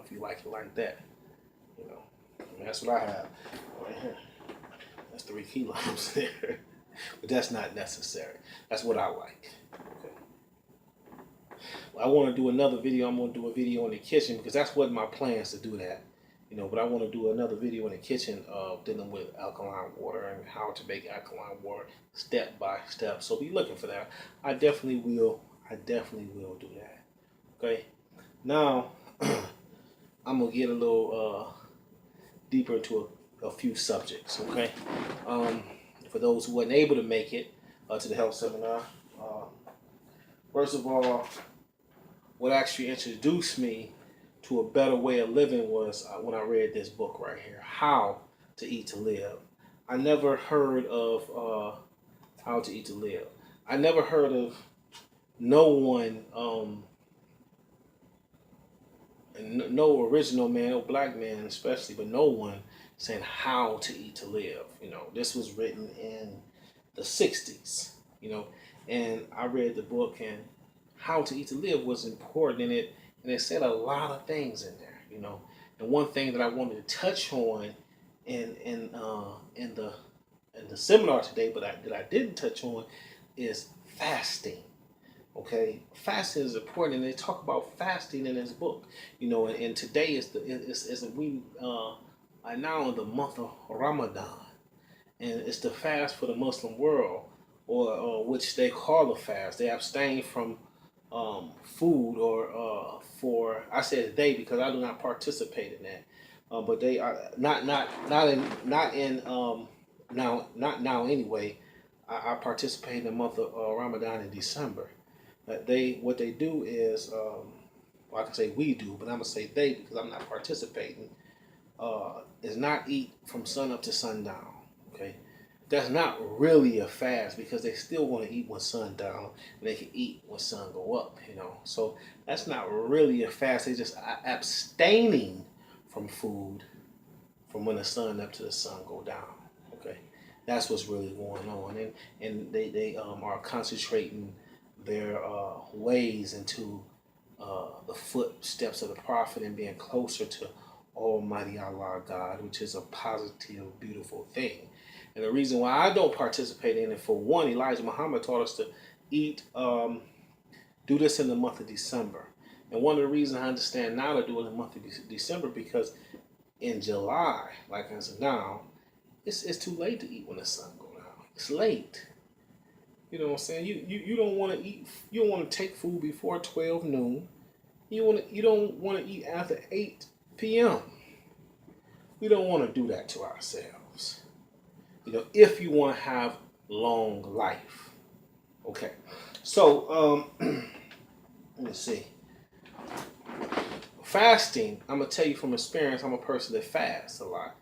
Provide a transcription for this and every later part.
if you like it like that. You know, I mean, that's what I have right here. That's 3 kilos there, but that's not necessary. That's what I like. Okay. Well, I want to do another video. I'm going to do a video in the kitchen because that's what my plans to do that. You know, but I want to do another video in the kitchen of dealing with alkaline water and how to make alkaline water step by step. So be looking for that. I definitely will. I definitely will do that. Okay. Now I'm gonna get a little deeper into a few subjects. Okay. For those who weren't able to make it to the health seminar, first of all, what actually introduced me to a better way of living was when I read this book right here, How to Eat to Live. I never heard of How to Eat to Live. I never heard of no one, no original man, no black man especially, but no one saying how to eat to live. You know, this was written in the 60s, you know, and I read the book, and How to Eat to Live was important in it, and it said a lot of things in there, you know. And one thing that I wanted to touch on in the seminar today, but that I didn't touch on, is fasting. Okay, fasting is important, and they talk about fasting in this book. You know, and today is we are now in the month of Ramadan, and it's the fast for the Muslim world, or which they call a fast. They abstain from food, or for I said they because I do not participate in that, but they are not now anyway. I participate in the month of Ramadan in December. What they do is, well, I can say we do, but I'm gonna say they because I'm not participating. Is not eat from sun up to sundown. Okay, that's not really a fast because they still want to eat when sun down, and they can eat when sun go up. You know, so that's not really a fast. They just abstaining from food from when the sun up to the sun go down. Okay, that's what's really going on, and they are concentrating their ways into the footsteps of the prophet and being closer to Almighty Allah God, which is a positive, beautiful thing. And the reason why I don't participate in it, for one, Elijah Muhammad taught us to eat, do this in the month of December. And one of the reasons I understand now to do it in the month of December, because in July, like I said now, it's too late to eat when the sun goes down. It's late. You know what I'm saying? You don't want to eat. You don't want to take food before 12 noon. You don't want to eat after 8 p.m. We don't want to do that to ourselves. You know, if you want to have long life. Okay. So let me see. Fasting. I'm gonna tell you from experience. I'm a person that fasts a lot.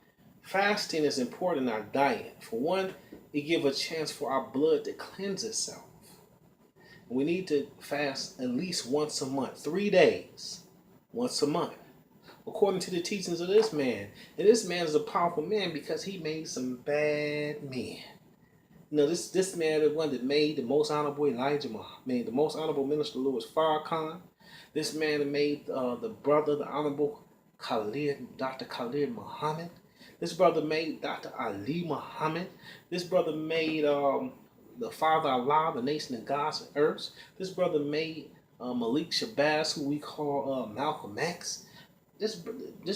Fasting is important in our diet. For one, it gives a chance for our blood to cleanse itself. We need to fast at least once a month, 3 days, once a month, according to the teachings of this man. And this man is a powerful man because he made some bad men. You know, this man is the one that made the most honorable Elijah Muhammad, made the most honorable minister Louis Farrakhan. This man that made the brother, the honorable Dr. Khalid Muhammad. This brother made Dr. Ali Muhammad. This brother made the Father Allah, the nation of gods and earths. This brother made Malik Shabazz, who we call Malcolm X. This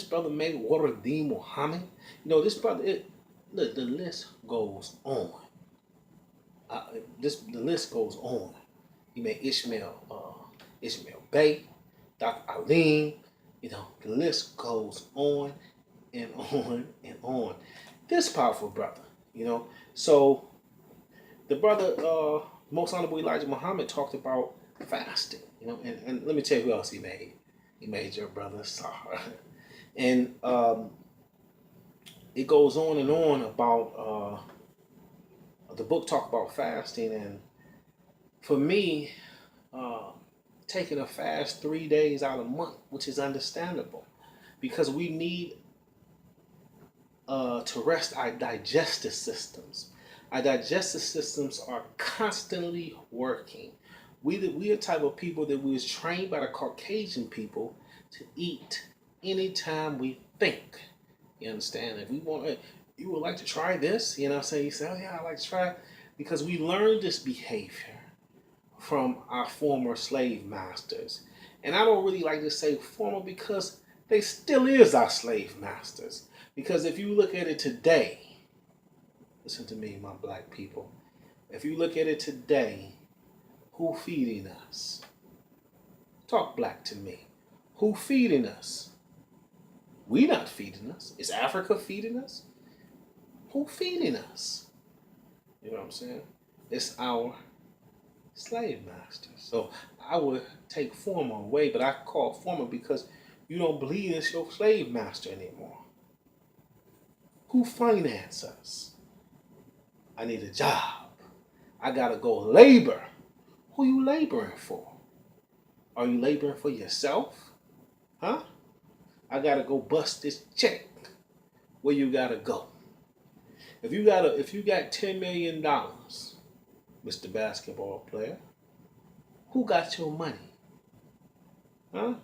brother made Wali Muhammad. You know, this brother. Look, the list goes on. The list goes on. He made Ishmael Bey, Dr. Alim. You know, the list goes on and on and on. This powerful brother, you know. So the brother, most honorable Elijah Muhammad, talked about fasting, you know, and let me tell you who else he made. He made your brother Sahar. And it goes on and on about the book talk about fasting, and for me, taking a fast 3 days out of a month, which is understandable, because we need to rest our digestive systems. Our digestive systems are constantly working. We are the type of people that we was trained by the Caucasian people to eat anytime we think. You understand? If we want, you would like to try this, you know what I'm saying? You say, oh yeah, I like to try it. Because we learned this behavior from our former slave masters. And I don't really like to say former because they still is our slave masters. Because if you look at it today, listen to me, my black people. If you look at it today, who feeding us? Talk black to me. Who feeding us? We not feeding us. Is Africa feeding us? Who feeding us? You know what I'm saying? It's our slave masters. So I would take former away, but I call former because you don't believe it's your slave master anymore. Who finance us? I need a job. I gotta go labor. Who you laboring for? Are you laboring for yourself? Huh? I gotta go bust this check. Where you gotta go? If you got $10 million, Mr. Basketball player, who got your money? Huh?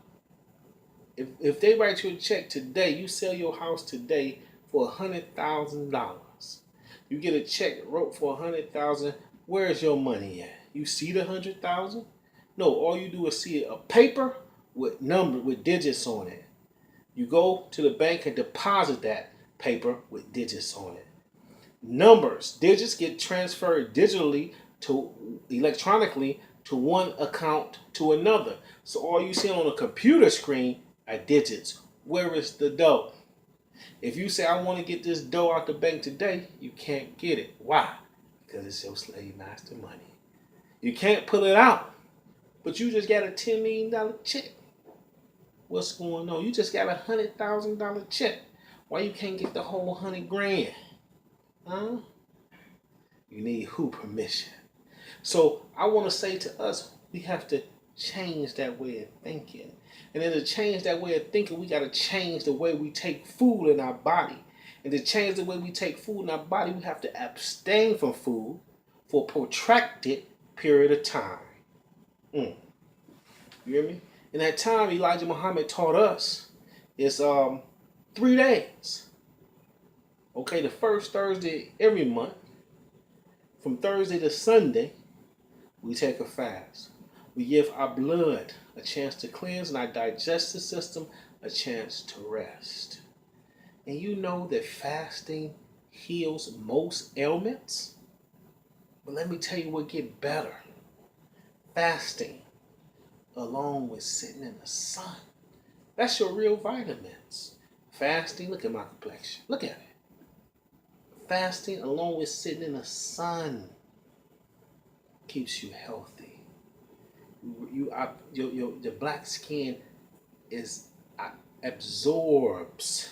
If they write you a check today, you sell your house today for $100,000. You get a check wrote for $100,000. Where's your money at? You see the $100,000? No, all you do is see a paper with digits on it. You go to the bank and deposit that paper with digits on it. Numbers, digits get transferred electronically to one account to another. So all you see on a computer screen are digits. Where is the dough? If you say, I want to get this dough out the bank today, you can't get it. Why? Because it's your slave master money. You can't pull it out, but you just got a $10 million check. What's going on? You just got a $100,000 check. Why you can't get the whole 100 grand? Huh? You need who permission? So I want to say to us, we have to change that way of thinking. And then to change that way of thinking, we got to change the way we take food in our body. And to change the way we take food in our body, we have to abstain from food for a protracted period of time. You hear me? In that time, Elijah Muhammad taught us is 3 days. Okay, the first Thursday every month, from Thursday to Sunday, we take a fast. We give our blood a chance to cleanse and our digestive system a chance to rest. And you know that fasting heals most ailments? But let me tell you what gets better. Fasting, along with sitting in the sun. That's your real vitamins. Fasting, look at my complexion. Look at it. Fasting, along with sitting in the sun, keeps you healthy. Your black skin absorbs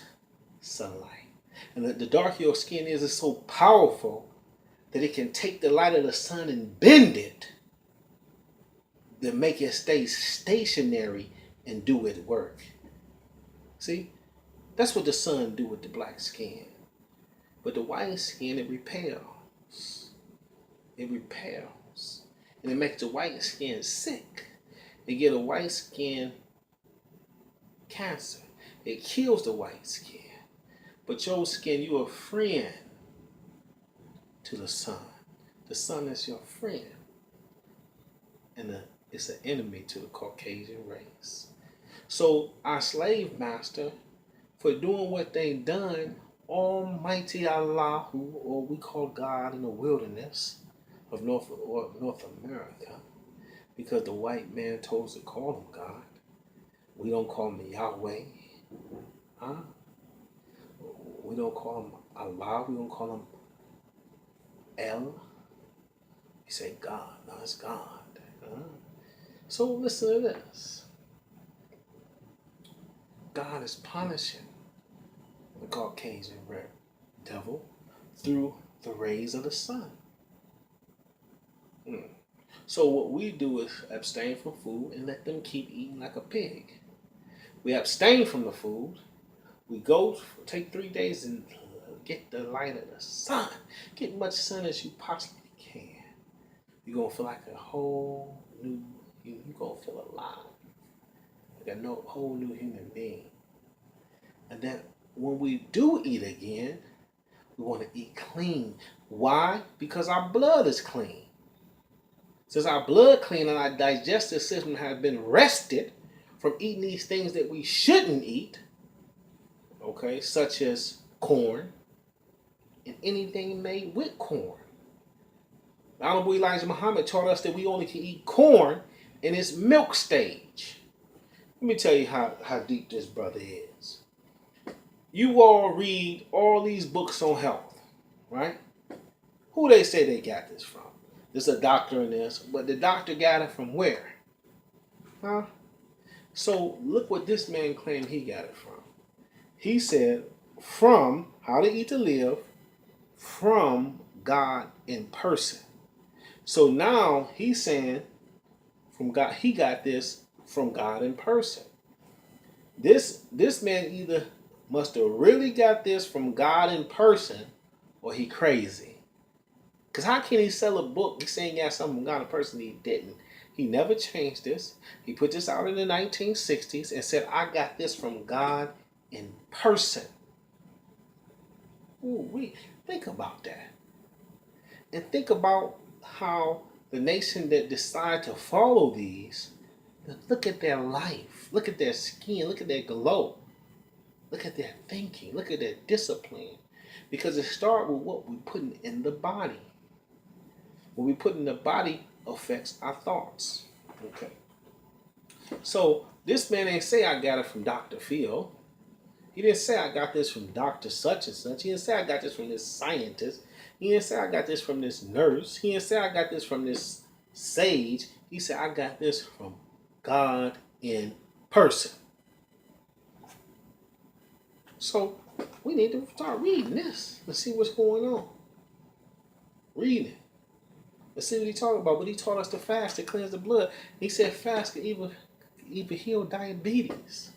sunlight, and the darker your skin is, it's so powerful that it can take the light of the sun and bend it to make it stay stationary and do its work. See, that's what the sun do with the black skin. But the white skin, it repels. It repels. And it makes the white skin sick. It get a white skin cancer. It kills the white skin. But your skin, you're a friend to the sun. The sun is your friend. And it's an enemy to the Caucasian race. So our slave master, for doing what they done, Almighty Allah, or we call God in the wilderness of North America, because the white man told us to call him God. We don't call him Yahweh. Huh? We don't call him Allah. We don't call him El. We say God. No, it's God. Huh? So listen to this. God is punishing the Caucasian red devil through the rays of the sun. So what we do is abstain from food and let them keep eating like a pig. We abstain from the food. We go take 3 days and get the light of the sun. Get much sun as you possibly can. You're going to feel like a whole new, you're going to feel alive. Like a whole new human being. when we do eat again, we want to eat clean. Why? Because our blood is clean. Since our blood clean and our digestive system has been rested from eating these things that we shouldn't eat, okay, such as corn and anything made with corn. The Honorable Elijah Muhammad taught us that we only can eat corn in its milk stage. Let me tell you how deep this brother is. You all read all these books on health, right? Who they say they got this from? There's a doctor in this, but the doctor got it from where? Huh? So look what this man claimed he got it from. He said, from How to Eat to Live, from God in person. So now he's saying from God, he got this from God in person. This man either must have really got this from God in person or he crazy. Because how can he sell a book saying he got something from God in person? He didn't. He never changed this. He put this out in the 1960s and said, I got this from God in person. Ooh, think about that. And think about how the nation that decide to follow these, look at their life, look at their skin, look at their glow, look at their thinking, look at their discipline. Because it starts with what we put in the body. What we put in the body affects our thoughts. Okay. So this man ain't say I got it from Dr. Phil. He didn't say I got this from Dr. Such and such. He didn't say I got this from this scientist. He didn't say I got this from this nurse. He didn't say I got this from this sage. He said I got this from God in person. So we need to start reading this and see what's going on. Read it. Let's see what he talked about. But he taught us to fast to cleanse the blood. He said fast can even heal diabetes.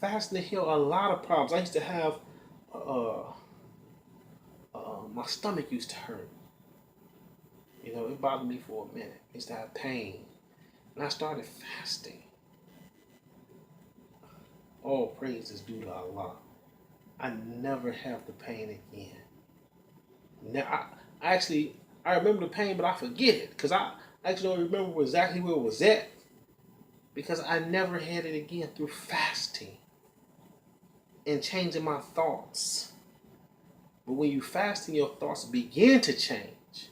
Fasting to heal a lot of problems. I used to have my stomach used to hurt. You know, it bothered me for a minute. I used to have pain. And I started fasting. All praise is due to Allah. I never have the pain again. Now, I remember the pain, but I forget it. Because I actually don't remember exactly where it was at. Because I never had it again through fasting. And changing my thoughts. But when you fasting, your thoughts begin to change.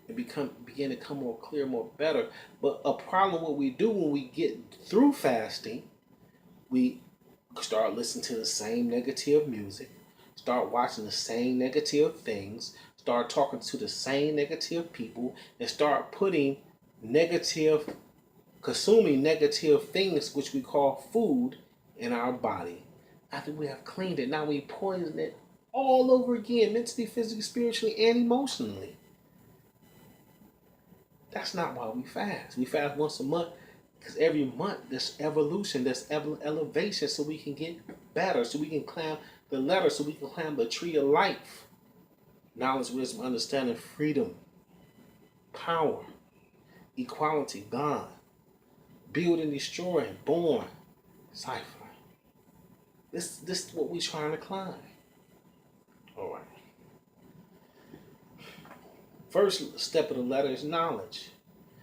And begin to come more clear, more better. But a problem what we do when we get through fasting, we start listening to the same negative music, start watching the same negative things, start talking to the same negative people, and start consuming negative things, which we call food, in our body. After we have cleaned it, now we poison it all over again, mentally, physically, spiritually, and emotionally. That's not why we fast. We fast once a month because every month there's evolution, there's elevation, so we can get better, so we can climb the ladder, so we can climb the tree of life. Knowledge, wisdom, understanding, freedom, power, equality, God, build and destroy, born, cipher. This is what we're trying to climb. All right. First step of the ladder is knowledge.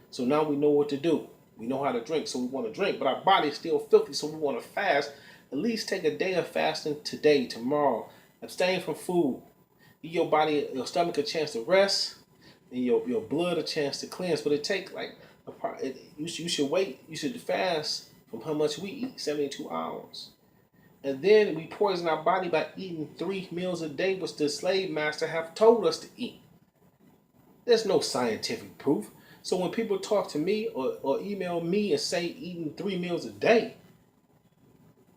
So now we know what to do. We know how to drink, so we want to drink. But our body is still filthy, so we want to fast. At least take a day of fasting today, tomorrow. Abstain from food. Give your body, your stomach a chance to rest, and your blood a chance to cleanse. But it takes you should wait. You should fast from how much we eat, 72 hours. And then we poison our body by eating 3 meals a day, which the slave master have told us to eat. There's no scientific proof. So when people talk to me or email me and say eating 3 meals a day,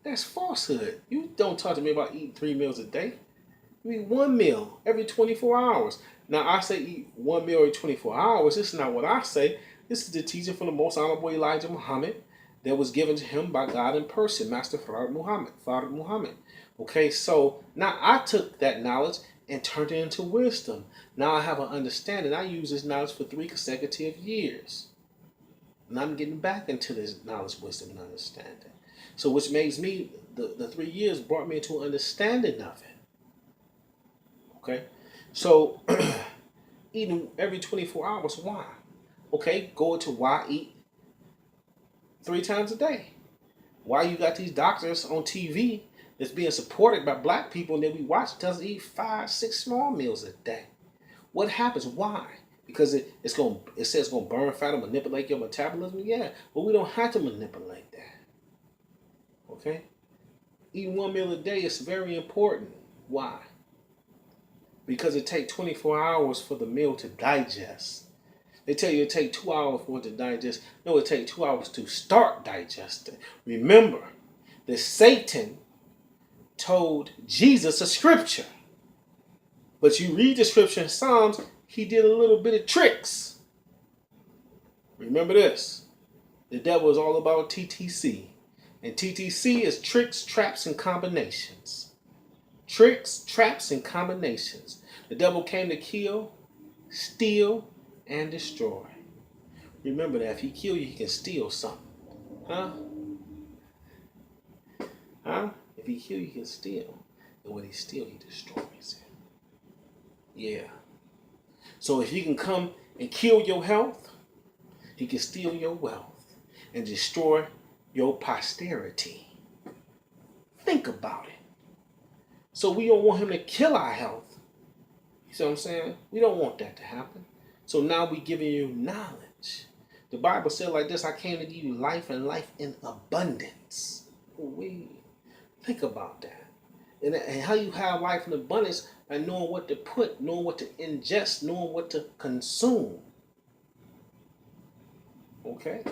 that's falsehood. You don't talk to me about eating 3 meals a day. You eat 1 meal every 24 hours. Now I say eat 1 meal every 24 hours. This is not what I say. This is the teaching from the Most Honorable Elijah Muhammad that was given to him by God in person, Master Farad Muhammad. Okay, so now I took that knowledge and turned it into wisdom. Now I have an understanding. I use this knowledge for 3 consecutive years. And I'm getting back into this knowledge, wisdom, and understanding. So which makes me, the 3 years brought me into an understanding of it. Okay? So eating every 24 hours, why? Okay, go to why eat 3 times a day. Why you got these doctors on TV that's being supported by black people and then we watch tells us to eat 5, 6 small meals a day. What happens? Why? Because it says it's gonna burn fat and manipulate your metabolism. Yeah, but we don't have to manipulate that. Okay? Eating 1 meal a day is very important. Why? Because it takes 24 hours for the meal to digest. They tell you it takes 2 hours for it to digest. No, it takes 2 hours to start digesting. Remember that Satan told Jesus a scripture. But you read the scripture in Psalms, he did a little bit of tricks. Remember this. The devil is all about TTC. And TTC is tricks, traps, and combinations. Tricks, traps, and combinations. The devil came to kill, steal, and destroy. Remember that if he kill you, he can steal something. Huh? Huh? If he kill you, he can steal. And when he steal, he destroys it. Yeah. So if he can come and kill your health, he can steal your wealth and destroy your posterity. Think about it. So we don't want him to kill our health. You see what I'm saying? We don't want that to happen. So now we're giving you knowledge. The Bible said like this, I came to give you life and life in abundance. We think about that. And how you have life in abundance by knowing what to put, knowing what to ingest, knowing what to consume. Okay?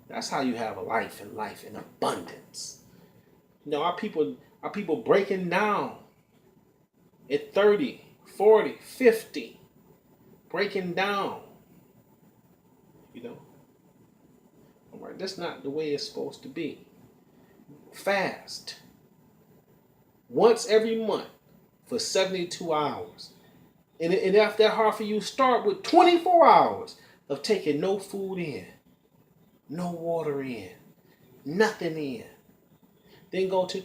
That's how you have a life and life in abundance. You know, our people breaking down at 30, 40, 50, breaking down. You know? All right, that's not the way it's supposed to be. Fast. Once every month for 72 hours. And if that's hard for you, start with 24 hours of taking no food in, no water in, nothing in. Then go to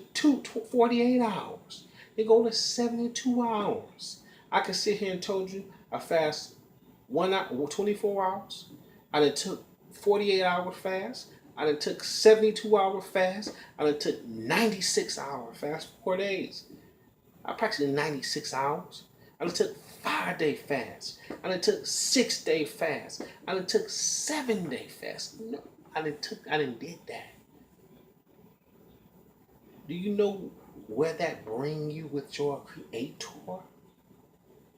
48 hours. Then go to 72 hours. I could sit here and told you I fast 24 hours. I done took 48 hour fast. I done took 72 hour fast. I done took 96 hour fast for 4 days. I practiced 96 hours. I done took 5-day fast. I done took 6-day fast. I done took 7-day fast. No, I done did that. Do you know where that bring you with your creator?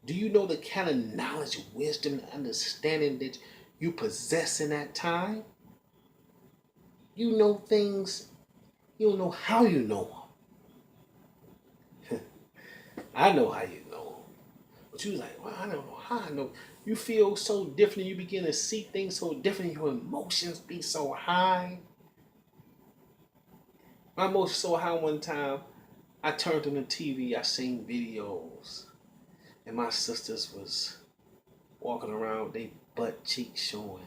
Do you know the kind of knowledge, wisdom, and understanding that you possess in that time? You know things, you don't know how you know them. I know how you know them. But you was like, well, I don't know how I know. You feel so different. You begin to see things so different. Your emotions be so high. My emotions so high one time, I turned on the TV, I seen videos. And my sisters was walking around with their butt cheeks showing.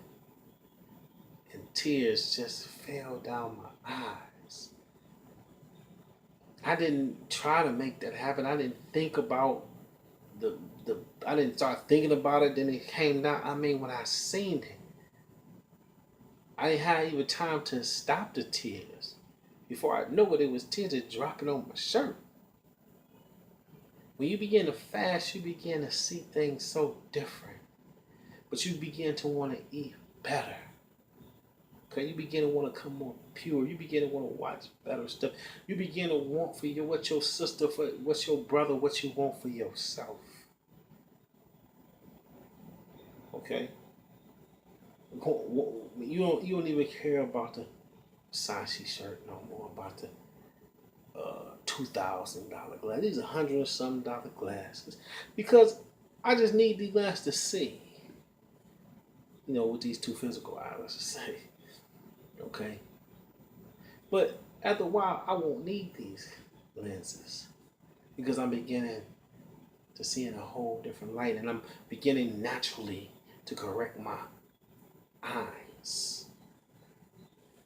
And tears just fell down my eyes. I didn't try to make that happen. I didn't think about I didn't start thinking about it, then it came down. I mean, when I seen it, I didn't have even time to stop the tears. Before I know it, it was tears just dropping on my shirt. When you begin to fast, you begin to see things so different. But you begin to want to eat better. Okay, you begin to want to come more pure. You begin to want to watch better stuff. You begin to want for what your sister, for what's your brother, what you want for yourself. Okay? You don't even care about the Sashi shirt no more, about the $2,000 glass. These $100 and some dollar glasses. Because I just need these glasses to see. You know, with these two physical eyes, let's just say. Okay? But after a while, I won't need these lenses. Because I'm beginning to see in a whole different light. And I'm beginning naturally to correct my eyes.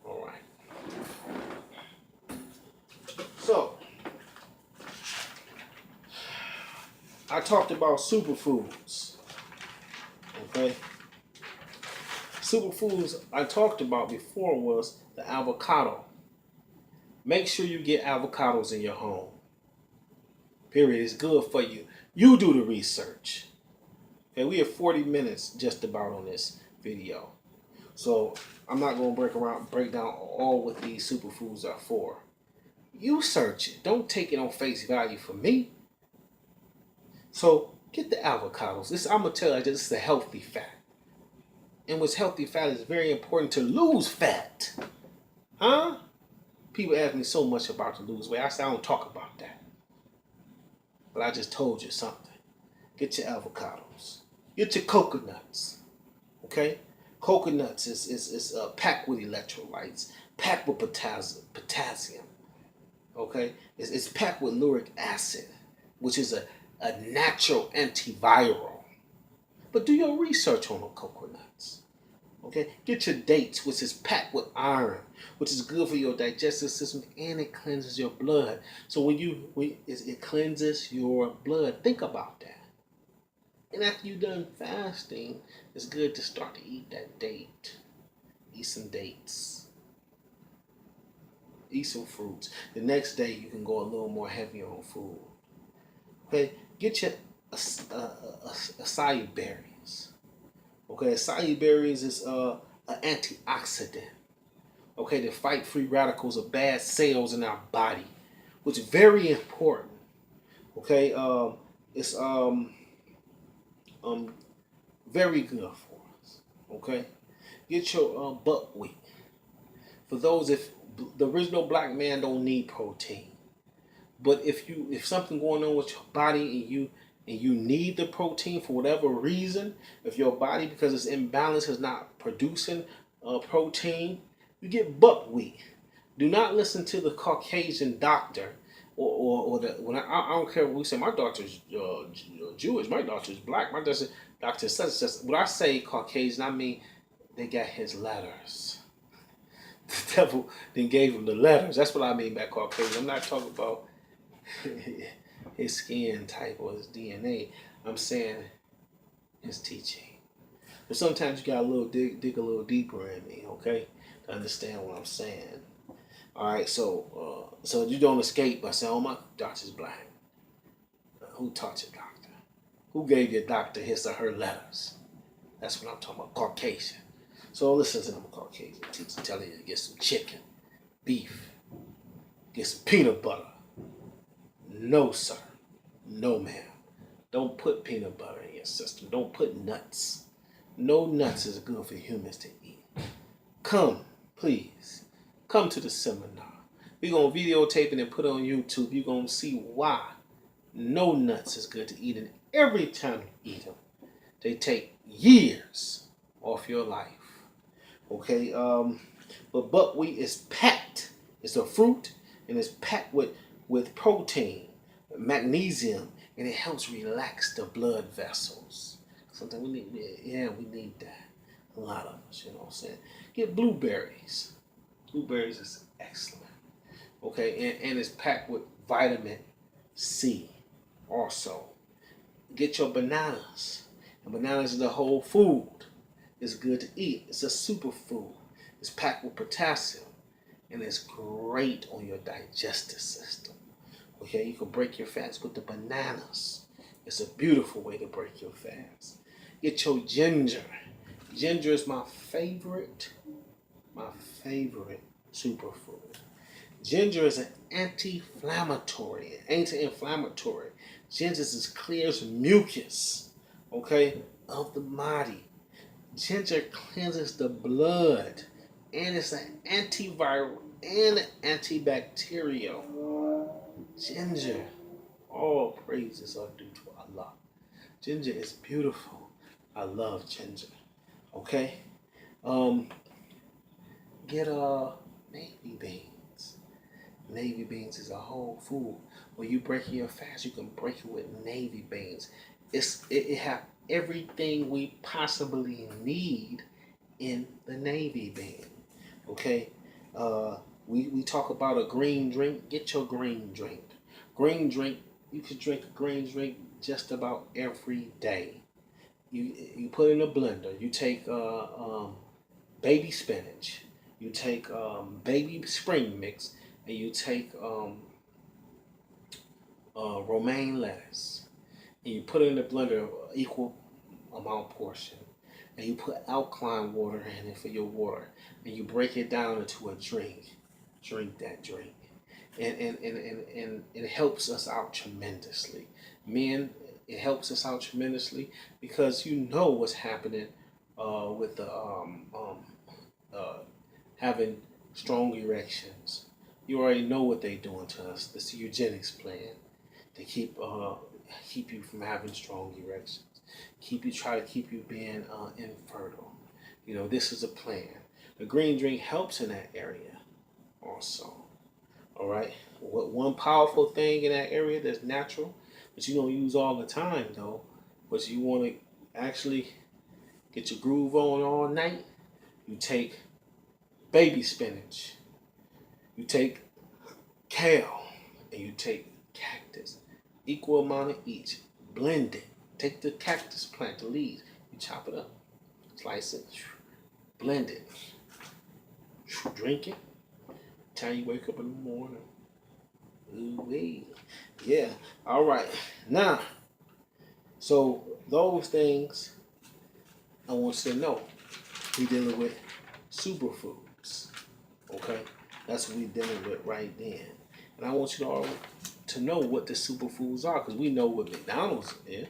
All right. So, I talked about superfoods. Okay? Superfoods I talked about before was the avocado. Make sure you get avocados in your home. Period. It's good for you. You do the research. Okay, we have 40 minutes just about on this video. So I'm not going to break down all what these superfoods are for. You search it. Don't take it on face value from me. So get the avocados. I'm going to tell you, this is a healthy fat. And what's healthy fat is very important to lose fat. Huh? People ask me so much about to lose weight. I say I don't talk about that. But I just told you something. Get your avocados. Get your coconuts. Okay? Coconuts is packed with electrolytes, packed with potassium. Okay? It's packed with uric acid, which is a natural antiviral. But do your research on the coconuts. Okay? Get your dates, which is packed with iron, which is good for your digestive system, and it cleanses your blood. So it cleanses your blood. Think about that. And after you're done fasting, it's good to start to eat that date. Eat some dates. Eat some fruits. The next day, you can go a little more heavy on food. Okay? Get your acai berries. Okay? Acai berries is an antioxidant. Okay? To fight free radicals of bad cells in our body, which is very important. Okay? It's very good for us. Okay, get your buckwheat. For those, if the original black man don't need protein, but if something going on with your body and you need the protein for whatever reason, if your body because it's imbalanced is not producing protein, you get buckwheat. Do not listen to the Caucasian doctor or I don't care what we say. My doctor's Jewish. My doctor's black. My doctor says when I say Caucasian, I mean they got his letters. The devil then gave him the letters. That's what I mean by Caucasian. I'm not talking about his skin type or his DNA. I'm saying his teaching. But sometimes you got to dig a little deeper in me, okay, to understand what I'm saying. All right, so you don't escape by saying, "Oh, my doctor's black." Who taught your doctor? Who gave your doctor his or her letters? That's what I'm talking about, Caucasian. So listen to them Caucasian teachers telling you to get some chicken, beef, get some peanut butter. No, sir. No, ma'am. Don't put peanut butter in your system. Don't put nuts. No nuts is good for humans to eat. Come, please. Come to the seminar. We're going to videotape it and put it on YouTube. You're going to see why no nuts is good to eat. And every time you eat them, they take years off your life. Okay? But buckwheat is packed. It's a fruit and it's packed with protein, magnesium, and it helps relax the blood vessels. Something we need that. A lot of us, you know what I'm saying? Get blueberries. Blueberries is excellent. Okay, and it's packed with vitamin C also. Get your bananas. And bananas is a whole food. It's good to eat. It's a superfood. It's packed with potassium. And it's great on your digestive system. Okay, you can break your fast with the bananas. It's a beautiful way to break your fast. Get your ginger. Ginger is my favorite superfood. Ginger is an anti-inflammatory. Ginger is as clear as mucus, okay, of the body. Ginger cleanses the blood, and it's an antiviral and antibacterial. Ginger, all praises are due to Allah. Ginger is beautiful. I love ginger. Okay, get navy beans. Navy beans is a whole food. When you break your fast, you can break it with navy beans. It have everything we possibly need in the navy bean. Okay, We talk about a green drink. Get your green drink. Green drink, you can drink a green drink just about every day. You put it in a blender. You take baby spinach. You take baby spring mix, and you take romaine lettuce, and you put it in the blender, equal amount portion, and you put alkaline water in it for your water, and you break it down into a drink. Drink that drink. And it helps us out tremendously. Men, it helps us out tremendously because you know what's happening with the having strong erections. You already know what they're doing to us. This eugenics plan to keep you from having strong erections. Try to keep you being infertile. You know, this is a plan. The green drink helps in that area also. All right. What one powerful thing in that area that's natural, but you don't use all the time though, but you want to actually get your groove on all night, you take baby spinach, you take kale, and you take cactus. Equal amount of each. Blend it. Take the cactus plant, the leaves, you chop it up, slice it, blend it, drink it. Time you wake up in the morning. Ooh-wee. Yeah. All right. Now, so those things I want you to know. We dealing with superfoods. Okay? That's what we dealing with right then. And I want you to all to know what the superfoods are, because we know what McDonald's is.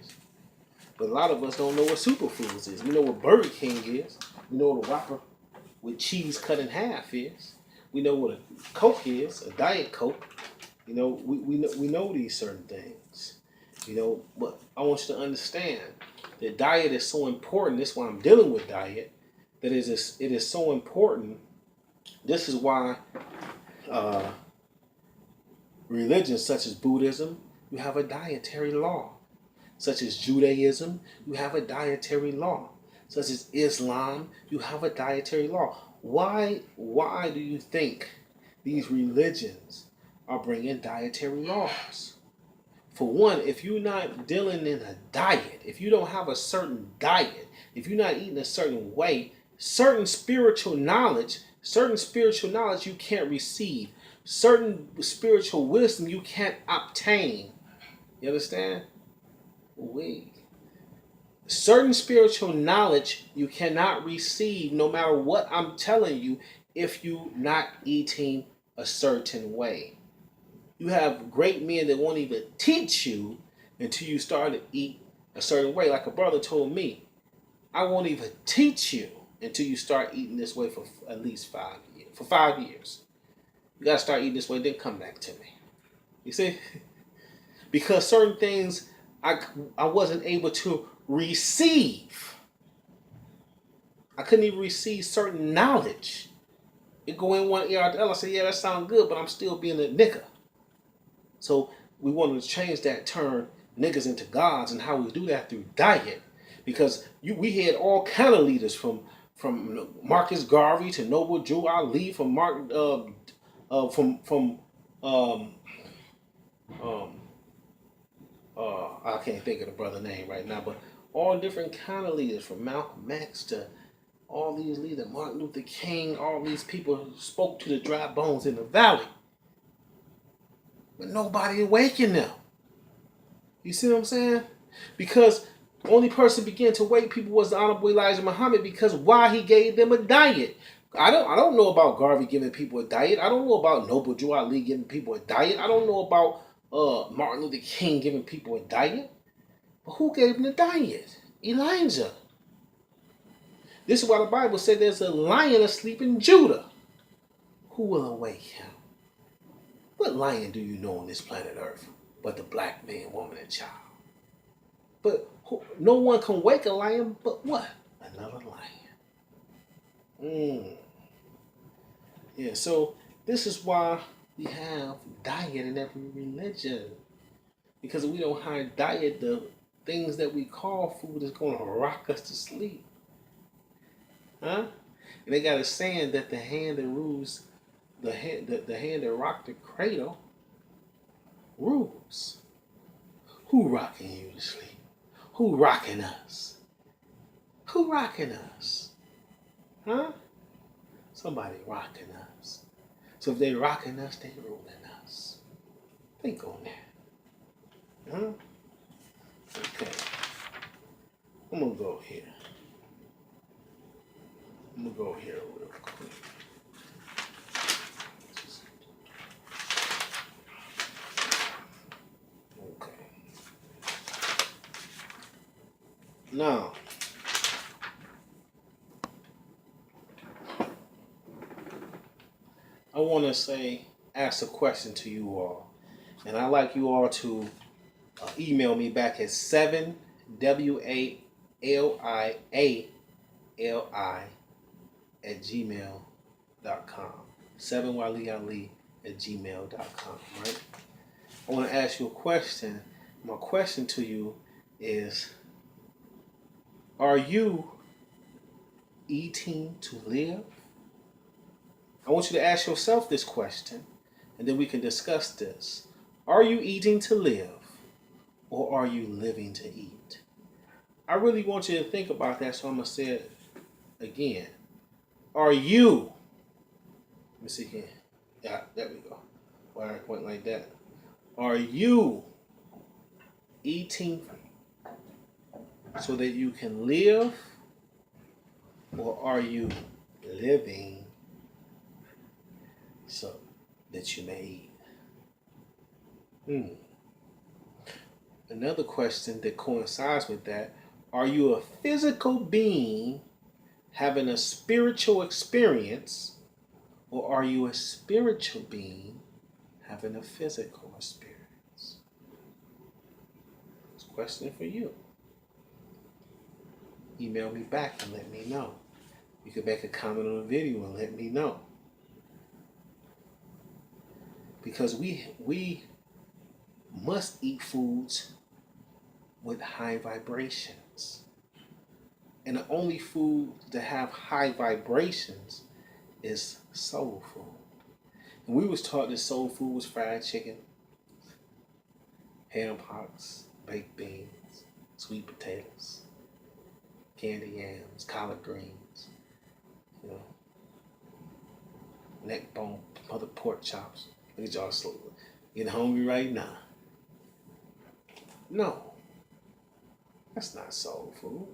But a lot of us don't know what superfoods is. We know what Burger King is. We know what a Whopper with cheese cut in half is. We know what a Coke is, a Diet Coke. You know, we know these certain things. You know, but I want you to understand that diet is so important. That's why I'm dealing with diet. That it is so important. This is why religions such as Buddhism, you have a dietary law. Such as Judaism, you have a dietary law. Such as Islam, you have a dietary law. Why do you think these religions are bringing dietary laws? For one, if you're not dealing in a diet, if you don't have a certain diet, if you're not eating a certain way, certain spiritual knowledge you can't receive. Certain spiritual wisdom you can't obtain. You understand? Certain spiritual knowledge you cannot receive no matter what I'm telling you if you're not eating a certain way. You have great men that won't even teach you until you start to eat a certain way. Like a brother told me, I won't even teach you until you start eating this way for at least 5 years. For 5 years. You got to start eating this way, then come back to me. You see? Because certain things I wasn't able to receive. I couldn't even receive certain knowledge. It go in one ear out the other. I say, yeah, that sounds good, but I'm still being a nigga. So we wanted to change that term niggas into gods, and how we do that through diet. Because we had all kind of leaders from Marcus Garvey to Noble Drew Ali, from I can't think of the brother name right now, but all different kind of leaders, from Malcolm X to all these leaders, Martin Luther King, all these people spoke to the dry bones in the valley. But nobody awakened them. You see what I'm saying? Because the only person began to wake people was the Honorable Elijah Muhammad, because why? He gave them a diet. I don't know about Garvey giving people a diet. I don't know about Noble Drew Ali giving people a diet. I don't know about Martin Luther King giving people a diet. But who gave them the diet? Elijah. This is why the Bible said there's a lion asleep in Judah. Who will awake him? What lion do you know on this planet Earth but the black man, woman, and child? But no one can wake a lion but what? Another lion. Yeah, so this is why we have diet in every religion. Because if we don't have diet, the things that we call food is going to rock us to sleep. Huh? And they got a saying that the hand that rules the hand that rocked the cradle rules. Who rocking you to sleep? Who rocking us? Who rocking us? Huh? Somebody rocking us. So if they rocking us, they ruling us. Think on that. Huh? Okay. I'm gonna go here. I'm gonna go here real quick. Okay. Now, I want to ask a question to you all. And I'd like you all to email me back at 7WALIALI@gmail.com. 7WaliAli@gmail.com, right? I want to ask you a question. My question to you is, are you eating to live? I want you to ask yourself this question, and then we can discuss this. Are you eating to live, or are you living to eat? I really want you to think about that, so I'm going to say it again. Are you, let me see here. Yeah, there we go. Why I went like that. Are you eating so that you can live, or are you living so that you may eat? Another question that coincides with that, are you a physical being having a spiritual experience, or are you a spiritual being having a physical experience? It's a question for you. Email me back and let me know. You can make a comment on the video and let me know. Because we must eat foods with high vibrations. And the only food that have high vibrations is soul food. And we was taught that soul food was fried chicken, ham hocks, baked beans, sweet potatoes, candy yams, collard greens, neck bone, mother pork chops. Look at y'all slow. Getting hungry right now. No, that's not soul food.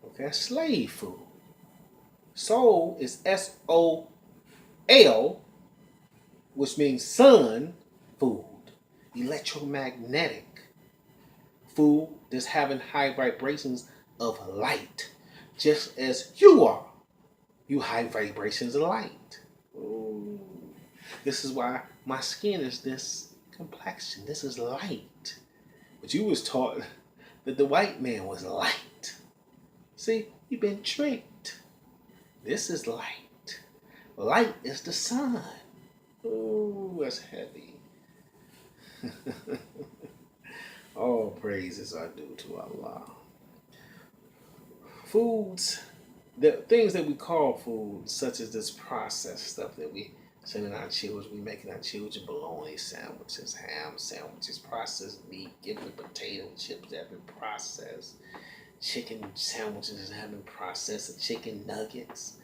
Okay, that's slave food. Soul is SOL, which means sun food, electromagnetic food that's having high vibrations of light, just as you are. You high vibrations of light. Ooh. This is why my skin is this complexion. This is light. But you was taught that the white man was light. See, you've been tricked. This is light. Light is the sun. Ooh, that's heavy. All praises are due to Allah. Foods, the things that we call food, such as this processed stuff that we sending our children, we making our children bologna sandwiches, ham sandwiches, processed meat, giving them potato chips that have been processed, chicken sandwiches that have been processed, chicken nuggets.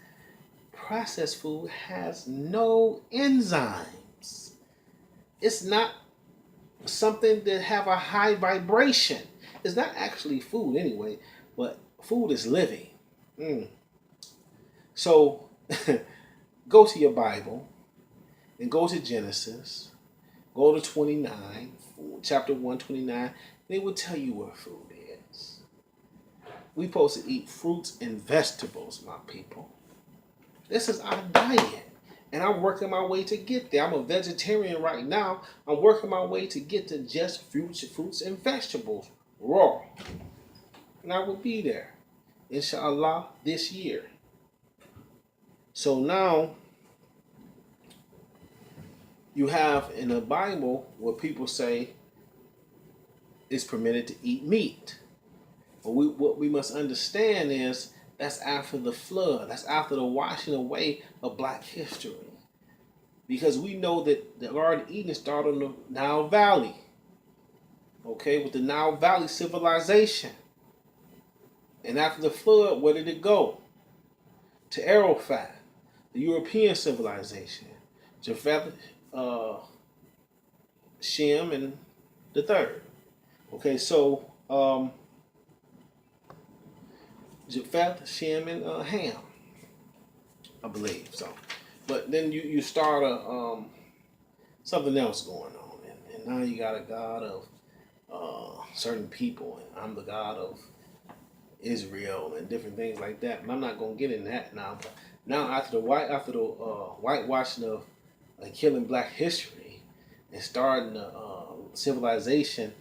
Processed food has no enzymes. It's not something that have a high vibration. It's not actually food anyway, but food is living. So go to your Bible and go to Genesis, go to 29, chapter 129. They will tell you what food is. We supposed to eat fruits and vegetables, my people. This is our diet. And I'm working my way to get there. I'm a vegetarian right now. I'm working my way to get to just fruits and vegetables, raw. And I will be there, inshallah, this year. So now, you have in the Bible where people say it's permitted to eat meat. But what we must understand is That's after the flood. That's after the washing away of black history. Because we know that the Garden of Eden started in the Nile Valley. Okay, with the Nile Valley civilization. And after the flood, where did it go? To Arafat, the European civilization. Japheth, Shem, and the third. Okay, so Japheth, Shem, and Ham, I believe. So, but then you start something else going on, and now you got a God of certain people, and I'm the God of Israel and different things like that. But I'm not gonna get in that now. But now after the whitewashing of killing black history and starting the civilization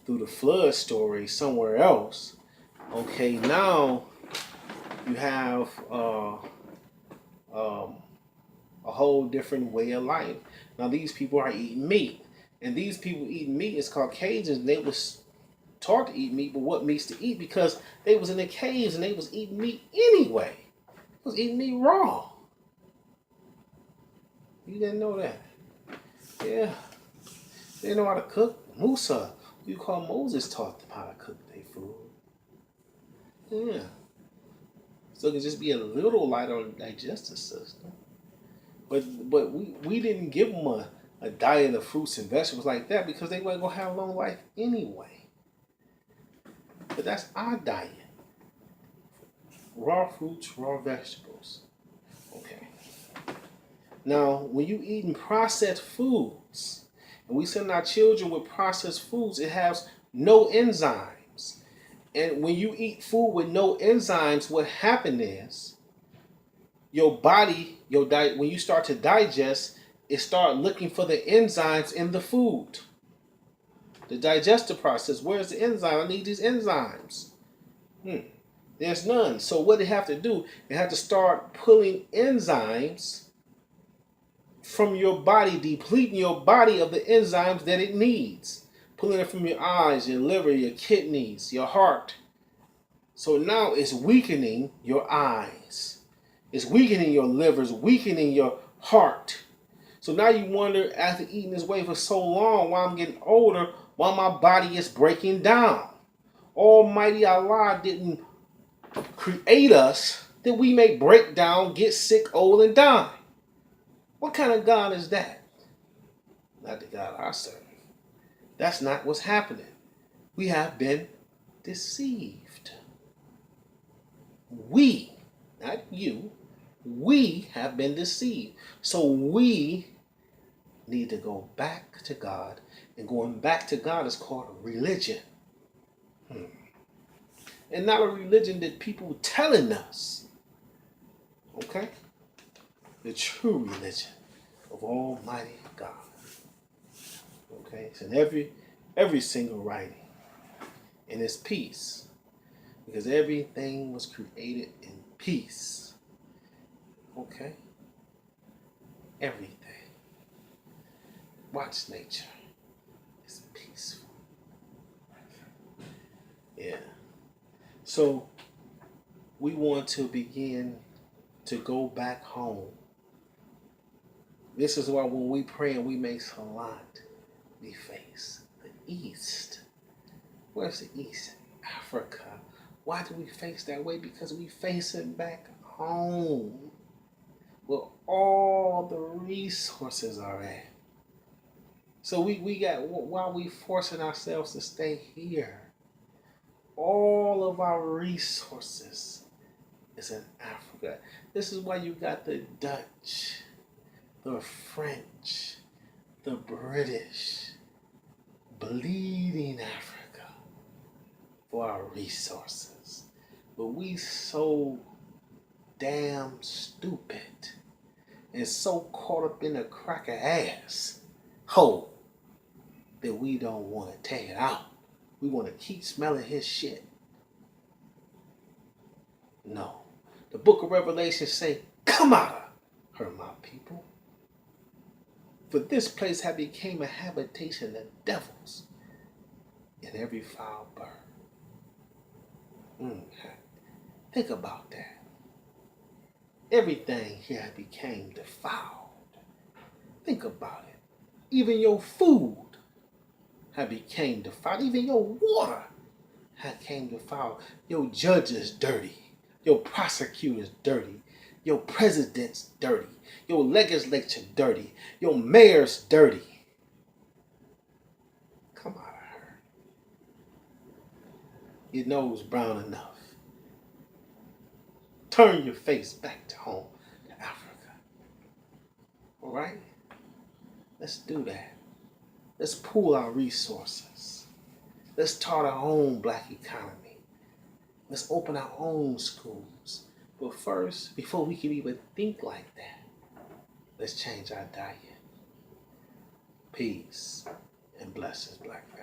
through the flood story somewhere else. Okay, now you have a whole different way of life. Now these people are eating meat, and these people eating meat is Caucasians. They was taught to eat meat, but what meats to eat because they was in the caves and they was eating meat anyway. They was eating meat raw. You didn't know that? Yeah. They didn't know how to cook. Musa, who you call Moses, taught them how to cook their food. Yeah. So it can just be a little light on the digestive system. But we didn't give them a diet of fruits and vegetables like that because they weren't going to have a long life anyway. But that's our diet. Raw fruits, raw vegetables. Okay. Now, when you eating processed foods, and we send our children with processed foods, it has no enzymes. And when you eat food with no enzymes, what happens is your body, when you start to digest, it start looking for the enzymes in the food. The digestive process, where's the enzyme? I need these enzymes. There's none. So what they have to do, they have to start pulling enzymes from your body, depleting your body of the enzymes that it needs. Pulling it from your eyes, your liver, your kidneys, your heart. So now it's weakening your eyes. It's weakening your liver, it's weakening your heart. So now you wonder, after eating this way for so long, while I'm getting older, why my body is breaking down. Almighty Allah didn't create us that we may break down, get sick, old, and die. What kind of God is that? Not the God I serve. That's not what's happening. We have been deceived. We, not you, we have been deceived. So we need to go back to God. And going back to God is called a religion. And not a religion that people telling us. Okay? The true religion of Almighty God. Okay? It's in every single writing. And it's peace. Because everything was created in peace. Okay? Everything. Watch nature. It's peaceful. Yeah. So we want to begin to go back home. This is why when we pray and we make salat, we face the east. Where's the east? Africa. Why do we face that way? Because we face it back home, where all the resources are at. So we got, why we forcing ourselves to stay here? All of our resources is in Africa. This is why you got the Dutch, the French, the British bleeding Africa for our resources. But we so damn stupid and so caught up in a crack of ass hole that we don't want to take it out. We want to keep smelling his shit. No. The book of Revelation say, come out of her, my people. For this place have become a habitation of devils and every foul bird. Think about that. Everything here became defiled. Think about it. Even your food had became defiled. Even your water had came defiled. Your judges dirty. Your prosecutors dirty. Your president's dirty. Your legislature dirty. Your mayor's dirty. Come out of her. Your nose brown enough. Turn your face back to home, to Africa. All right? Let's do that. Let's pool our resources. Let's start our own black economy. Let's open our own schools. But first, before we can even think like that, let's change our diet. Peace and blessings, black family.